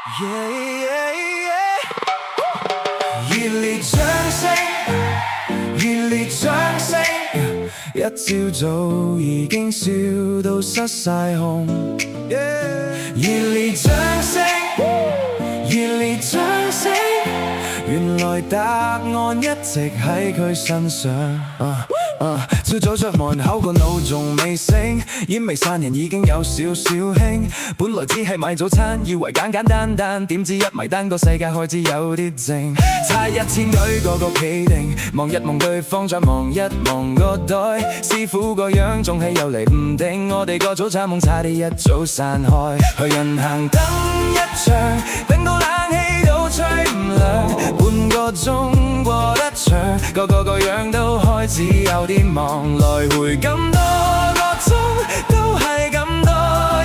熱烈掌聲，熱烈掌聲，一朝早已經笑到失晒控。熱烈掌聲，熱烈掌聲，原來答案一直喺佢身上。朝早出門口個腦仲未醒，煙未散人已經有少少興。本來只係買早餐，以為簡簡單單，點知一埋單個世界開始有啲靜。差1000舉個個企定，望一望對方再望一望個袋，師傅個樣仲係又嚟唔定，我哋個早餐夢差啲一早散開。去人行等一場，等到冷氣都吹唔涼，半個鐘過得長，個樣都開始有啲忙，來回咁多個鐘都係咁多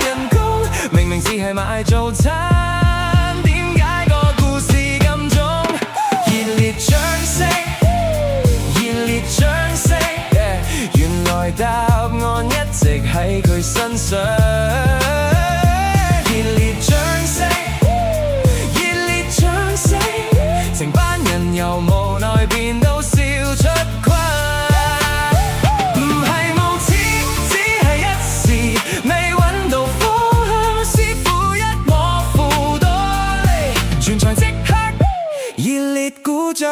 人工，明明只係買早餐，點解個故事咁重？熱烈掌聲，熱烈掌聲，原來答案一直喺佢身上。熱烈掌聲，熱烈掌聲，成班人由無奈變到笑出框。唔係無錢，只係一時未揾到方向，師傅一摸褲袋，全場即刻熱烈鼓掌。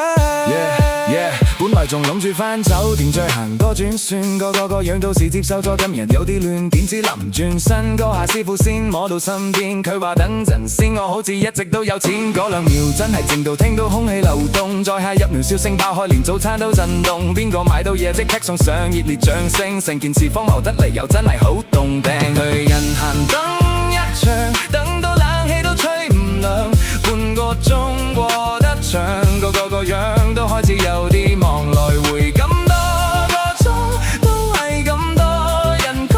本來仲諗住返酒店再行多轉算，個樣到時接受咗，今日有啲亂，點知臨轉身嗰下師傅先摸到身邊，佢話等陣先，我好似一直都有錢。嗰2秒真係靜到聽到空氣流動，再下一秒笑聲爆開，連早餐都震動，邊個買到嘢即刻送上熱烈掌聲，成件事荒謬得嚟又真係好動聽。去人行等一場，等到冷氣都吹唔涼，半個鐘過得長，個樣都開始有啲忙，來回咁多個鐘都係咁多人工，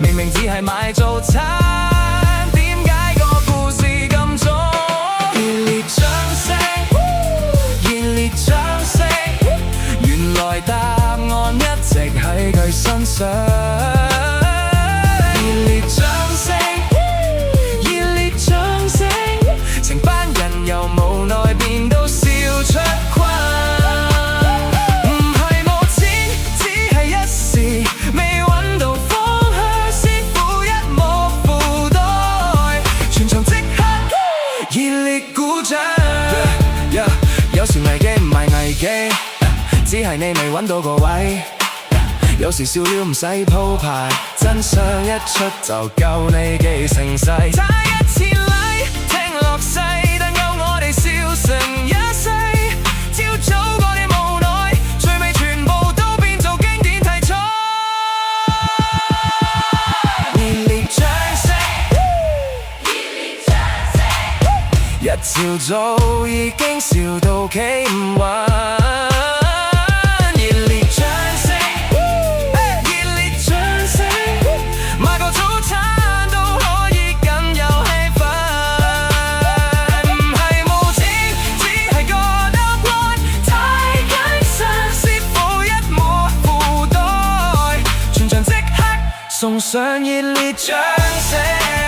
明明只係買早餐，點解個故事咁重？熱烈掌聲，熱烈掌聲，原來答案一直喺佢身上。熱烈掌聲，熱烈掌聲，成班人由無奈變到笑出框。唔係冇錢，只係一時未揾到方向，師傅一摸褲袋，全場即刻熱烈鼓掌。有時危機唔係危機，只係你未揾到個位。有時笑料唔使鋪排，真相一出就夠你記成世。差1000里聽落世，但夠我哋笑成一世。朝早嗰啲無奈，最尾全部都變做經典題材。熱烈掌聲，熱烈掌聲，一朝早已經笑到企唔穩。送上熱烈掌聲。